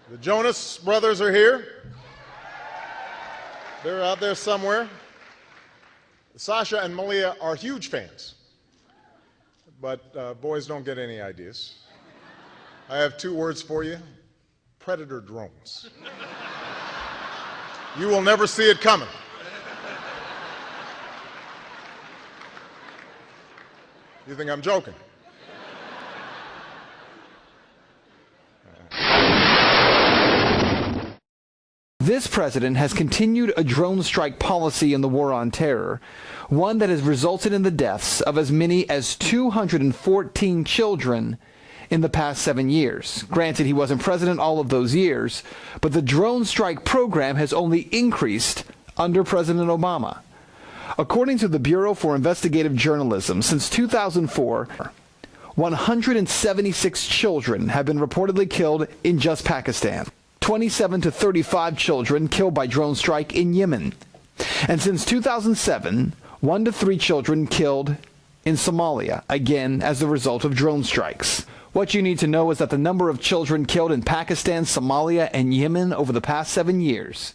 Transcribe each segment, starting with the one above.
The Jonas brothers are here. They're out there somewhere. Sasha and Malia are huge fans, but boys don't get any ideas. I have two words for you: predator drones. You will never see it coming. You think I'm joking? This president has continued a drone strike policy in the war on terror, one that has resulted in the deaths of as many as 214 children in the past 7 years. Granted, he wasn't president all of those years, but the drone strike program has only increased under President Obama. According to the Bureau for Investigative Journalism, since 2004, 176 children have been reportedly killed in just Pakistan. 27 to 35 children killed by drone strike in Yemen. And since 2007, 1 to 3 children killed in Somalia, again as a result of drone strikes. What you need to know is that the number of children killed in Pakistan, Somalia, and Yemen over the past 7 years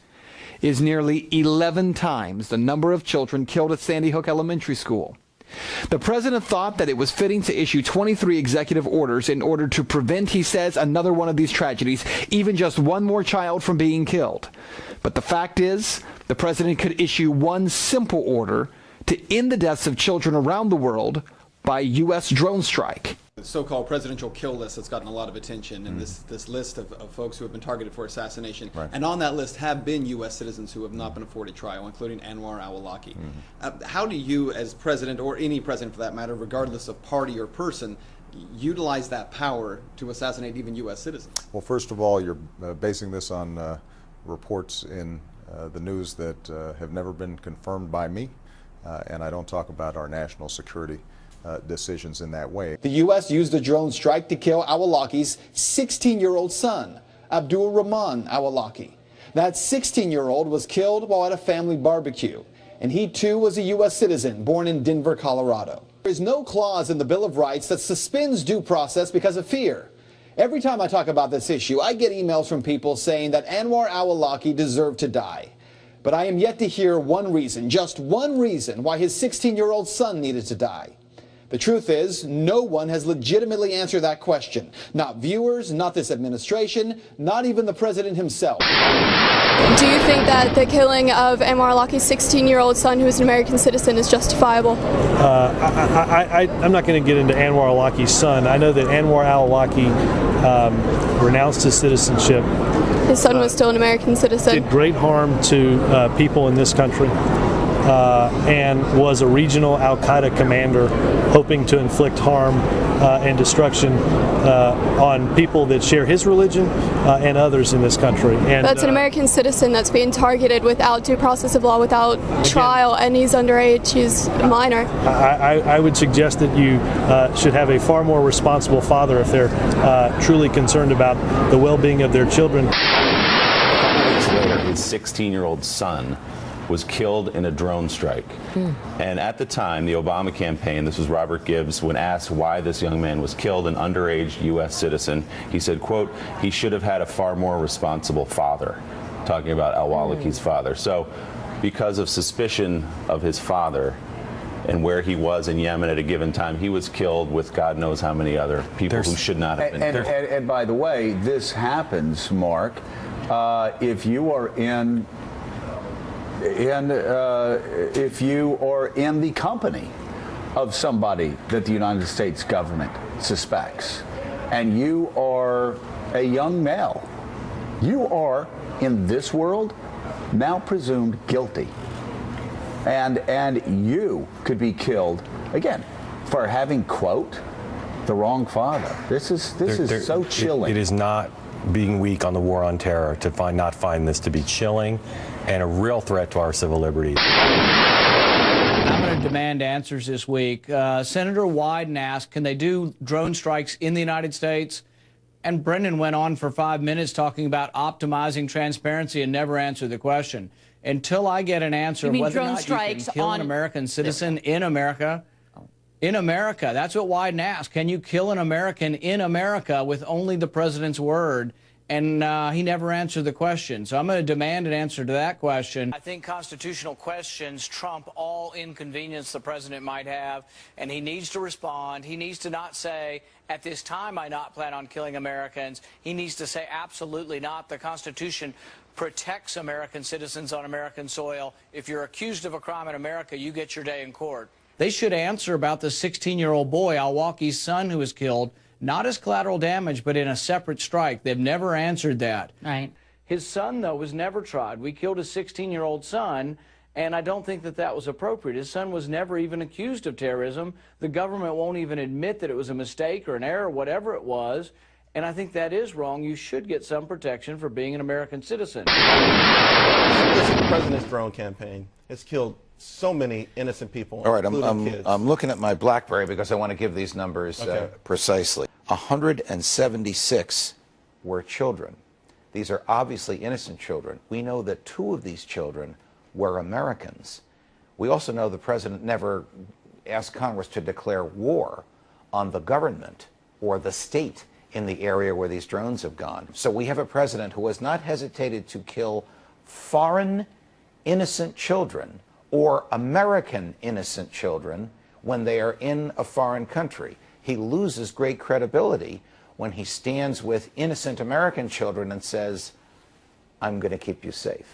is nearly 11 times the number of children killed at Sandy Hook Elementary School. The president thought that it was fitting to issue 23 executive orders in order to prevent, he says, another one of these tragedies, even just one more child from being killed. But the fact is, the president could issue one simple order to end the deaths of children around the world by U.S. drone strike. The so-called presidential kill list has gotten a lot of attention, and this list of folks who have been targeted for assassination. Right. And on that list have been U.S. citizens who have not been afforded trial, including Anwar al-Awlaki. How do you, as president, or any president for that matter, regardless of party or person, utilize that power to assassinate even U.S. citizens? Well, first of all, you're basing this on reports in the news that have never been confirmed by me, and I don't talk about our national security decisions in that way. The U.S. used a drone strike to kill Awlaki's 16-year-old son, Abdul Rahman Awlaki. That 16-year-old was killed while at a family barbecue, and he too was a U.S. citizen born in Denver, Colorado. There is no clause in the Bill of Rights that suspends due process because of fear. Every time I talk about this issue, I get emails from people saying that Anwar al-Awlaki deserved to die. But I am yet to hear one reason, just one reason, why his 16-year-old son needed to die. The truth is, no one has legitimately answered that question. Not viewers, not this administration, not even the president himself. Do you think that the killing of Anwar al-Awlaki's 16-year-old son, who is an American citizen, is justifiable? I'm not going to get into Anwar al-Awlaki's son. I know that Anwar al-Awlaki renounced his citizenship. His son was still an American citizen. Did great harm to people in this country. And was a regional al-Qaeda commander hoping to inflict harm and destruction on people that share his religion and others in this country. And that's an American citizen that's being targeted without due process of law, without trial, and he's underage, he's a minor. I would suggest that you should have a far more responsible father if they're truly concerned about the well-being of their children. A couple weeks later, his 16-year-old son was killed in a drone strike. And at the time, the Obama campaign, this was Robert Gibbs, when asked why this young man was killed, an underage U.S. citizen, he said, quote, he should have had a far more responsible father, talking about al-Awlaki's father. So because of suspicion of his father and where he was in Yemen at a given time, he was killed with God knows how many other people who should not have been. And by the way, this happens, Mark, if you are if you are in the company of somebody that the United States government suspects, and you are a young male, you are, in this world, now presumed guilty. And you could be killed, again, for having, quote, the wrong father. This is so chilling. It is not being weak on the war on terror to not find this to be chilling and a real threat to our civil liberties. I'm going to demand answers this week. Senator Wyden asked, can they do drone strikes in the United States? And Brendan went on for 5 minutes talking about optimizing transparency and never answered the question. Until I get an answer whether or not you can kill an American citizen in America, that's what Wyden asked. Can you kill an American in America with only the president's word? and he never answered the question. So I'm going to demand an answer to that question. I think constitutional questions trump all inconvenience the president might have, and he needs to respond. He needs to not say, at this time, I not plan on killing Americans. He needs to say, absolutely not. The Constitution protects American citizens on American soil. If you're accused of a crime in America, you get your day in court. They should answer about the 16-year-old boy, Alwaki's son, who was killed, not as collateral damage, but in a separate strike. They've never answered that. Right. His son, though, was never tried. We killed his 16-year-old son, and I don't think that that was appropriate. His son was never even accused of terrorism. The government won't even admit that it was a mistake or an error, whatever it was. And I think that is wrong. You should get some protection for being an American citizen. Listen, the president's drone campaign has killed so many innocent people, all right, including kids. I'm looking at my BlackBerry because I want to give these numbers precisely. 176 were children. These are obviously innocent children. We know that 2 of these children were Americans. We also know the president never asked Congress to declare war on the government or the state in the area where these drones have gone. So we have a president who has not hesitated to kill foreign innocent children or American innocent children when they are in a foreign country. He loses great credibility when he stands with innocent American children and says, I'm going to keep you safe.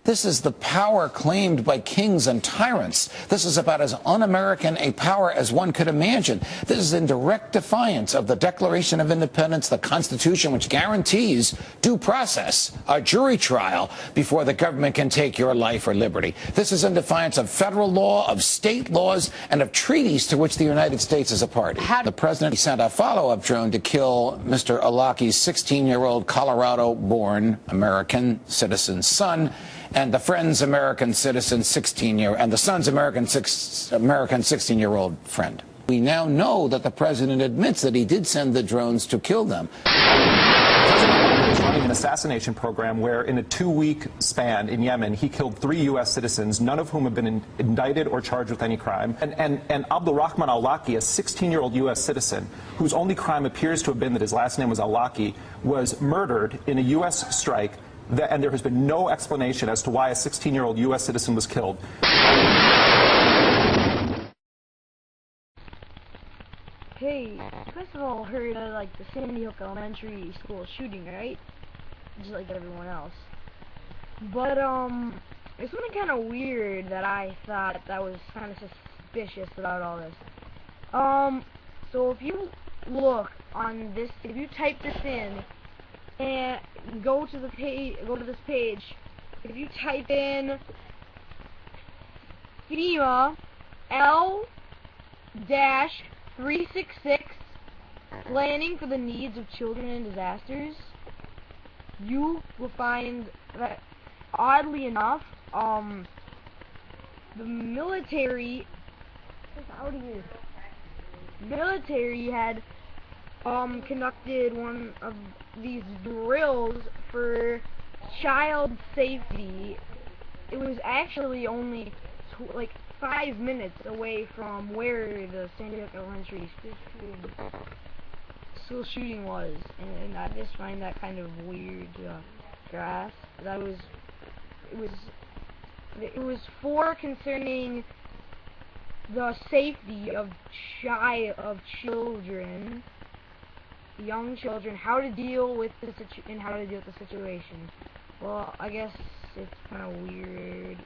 This is the power claimed by kings and tyrants. This is about as un-American a power as one could imagine. This is in direct defiance of the Declaration of Independence, the Constitution, which guarantees due process, a jury trial, before the government can take your life or liberty. This is in defiance of federal law, of state laws, and of treaties to which the United States is a party. The president sent a follow-up drone to kill Mr. Alaki's 16-year-old Colorado-born American citizen son, and the friend's American citizen 16-year, and the son's American 16-year-old friend. We now know that the president admits that he did send the drones to kill them. President Obama is running an assassination program where in a 2-week span in Yemen, he killed 3 U.S. citizens, none of whom have been indicted or charged with any crime. And Abdulrahman Al-Awlaki, a 16-year-old U.S. citizen, whose only crime appears to have been that his last name was Al-Awlaki, was murdered in a U.S. strike. And there has been no explanation as to why a 16-year-old U.S. citizen was killed. Hey, first of all, heard of like the Sandy Hook Elementary School shooting, right? Just like everyone else. But it's something kind of weird that I thought that was kind of suspicious about all this. So if you look on this, if you type this in and go to the page, go to this page. If you type in FEMA L-366 planning for the needs of children in disasters, you will find that oddly enough, the military had conducted one of these drills for child safety. It was actually only like 5 minutes away from where the Sandy Hook Elementary school shooting was, and I just find that kind of weird. Grass. It was for concerning the safety of children. Young children, how to deal with the situation. Well, I guess it's kind of weird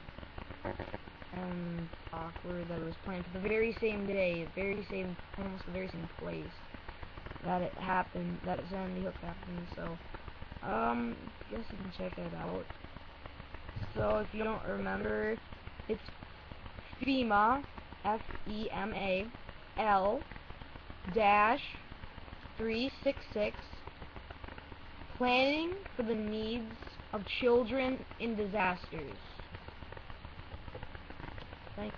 and awkward that it was planned for the very same day, almost the very same place that it happened, that Sandy Hook happened. So, I guess you can check it out. So, if you don't remember, it's FEMA, F-E-M-A, L-366, planning for the needs of children in disasters. Thanks.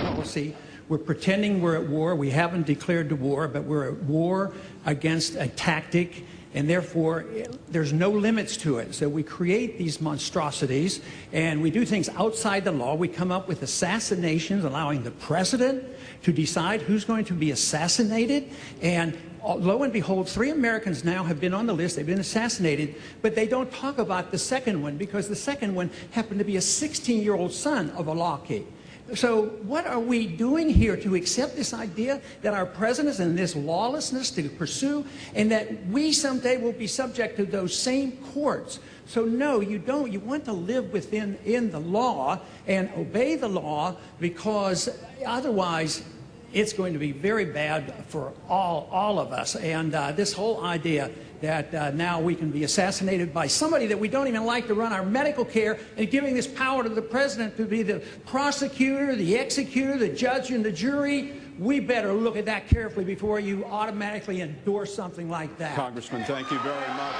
Policy. We're pretending we're at war. We haven't declared the war, but we're at war against a tactic, and therefore there's no limits to it. So we create these monstrosities, and we do things outside the law. We come up with assassinations, allowing the president to decide who's going to be assassinated, and lo and behold, 3 Americans now have been on the list. They've been assassinated, but they don't talk about the second one because the second one happened to be a 16-year-old son of Awlaki. So what are we doing here to accept this idea that our presidents and this lawlessness to pursue, and that we someday will be subject to those same courts? So no, you don't. You want to live within the law and obey the law, because otherwise it's going to be very bad for all of us. And this whole idea that now we can be assassinated by somebody that we don't even like to run our medical care, and giving this power to the president to be the prosecutor, the executor, the judge, and the jury, we better look at that carefully before you automatically endorse something like that. Congressman, thank you very much.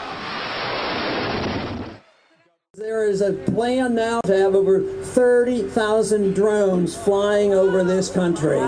There is a plan now to have over 30,000 drones flying over this country.